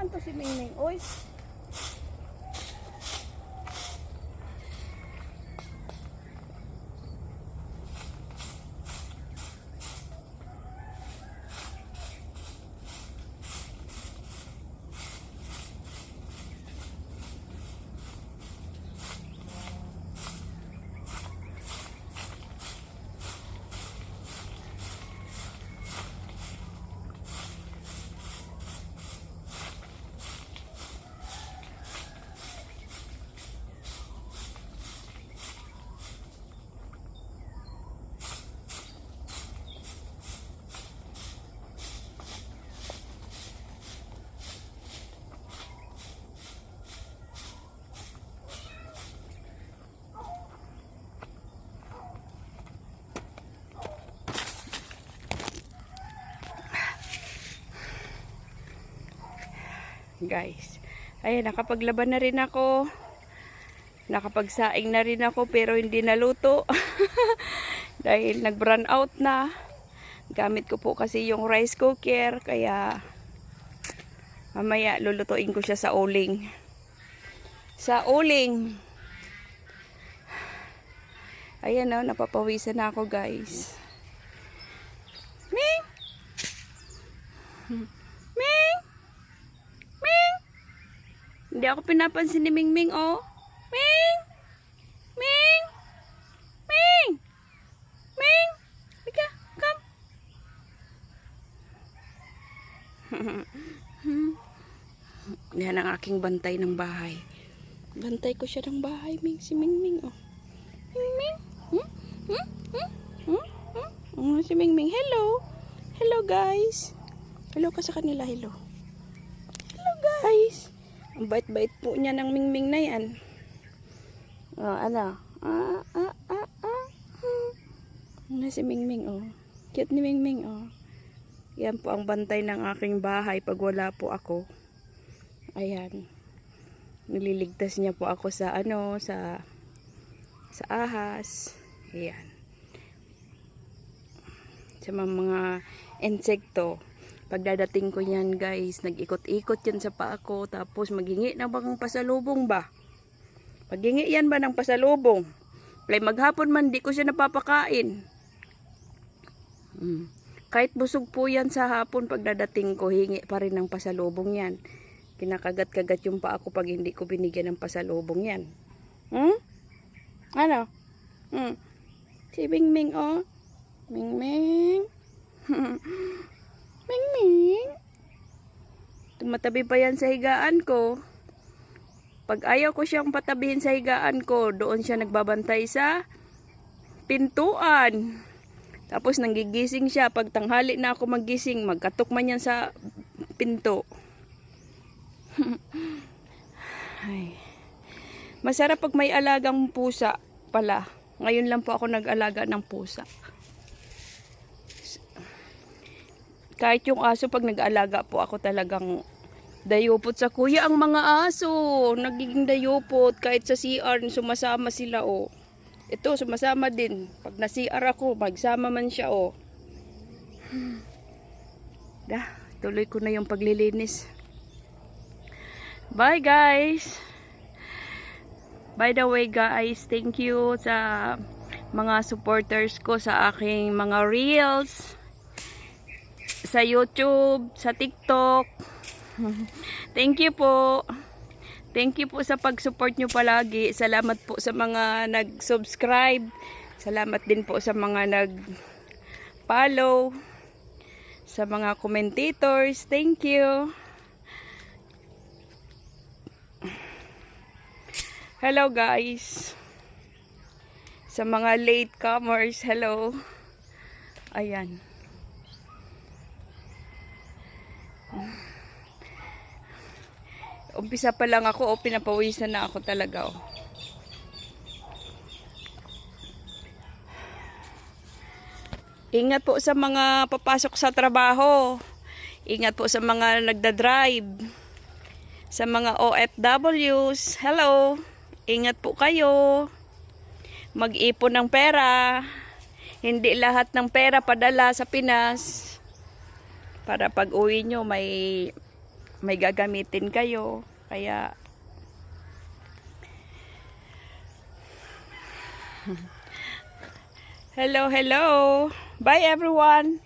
naman to si Mingming? Oy. Guys, ayan, nakapaglaban na rin ako, nakapagsaing na rin ako, pero hindi naluto dahil nag-run out na. Gamit ko po kasi yung rice cooker, kaya mamaya lulutuin ko siya sa uling. Ayan o, napapawisan na ako, guys. Ming! Ming! Ming! Hindi ako pinapansin ni Mingming, oh. Ming! Ming! Ming! Ming! Bika, come. Yan ang aking bantay ng bahay. Bantay ko siya ng bahay, Ming. Si Mingming, oh. Mingming? Si Mingming. Hello. Hello, guys. Hello ka sa kanila, hello. Hello, guys. Ang bait-bait po niya ng Mingming na yan. Oh, ano? Si Mingming, oh. Cute ni Mingming, oh. Yan po ang bantay ng aking bahay pag wala po ako. Ayan. Nililigtas niya po ako sa ano, sa ahas. Ayan. Sa mga insekto. Pagdadating ko yan, guys, nag-ikot-ikot yan sa paa ko, tapos maghingi na bang pasalubong ba? Maghingi yan ba ng pasalubong? Play maghapon man, di ko siya napapakain. Kahit busog po yan sa hapon, pagdadating ko, hingi pa rin ng pasalubong yan. Kinakagat-kagat yung paa ko pag hindi ko binigyan ng pasalubong yan. Ano? Si Mingming, oh. Mingming. Mingming. Tumatabi pa yan sa higaan ko. Pag ayaw ko siyang patabihin sa higaan ko, doon siya nagbabantay sa pintuan. Tapos nanggigising siya. Pag tanghali na ako maggising, magkatok man yan sa pinto. Ay. Masarap pag may alagang pusa pala. Ngayon lang po ako nag-alaga ng pusa. Kahit yung aso, pag nag-alaga po ako, talagang dayupot sa kuya ang mga aso. Nagiging dayupot. Kahit sa CR, sumasama sila, oh. Ito, sumasama din. Pag na-CR ako, magsama man siya, oh. Tuloy ko na yung paglilinis. Bye, guys! By the way, guys, thank you sa mga supporters ko sa aking mga reels. Sa YouTube, sa TikTok. Thank you po. Thank you po sa pag-support nyo palagi. Salamat po sa mga nag-subscribe. Salamat din po sa mga nag-follow. Sa mga commentators. Thank you. Hello, guys. Sa mga latecomers, hello. Ayan. Umpisa pa lang ako, pinapawisan na ako talaga, oh. Ingat po sa mga papasok sa trabaho. Ingat po sa mga nagda-drive. Sa mga OFWs, hello. Ingat po kayo. Mag-ipon ng pera. Hindi lahat ng pera padala sa Pinas. Para pag uwi nyo may may gagamitin kayo. Kaya hello, hello. Bye everyone.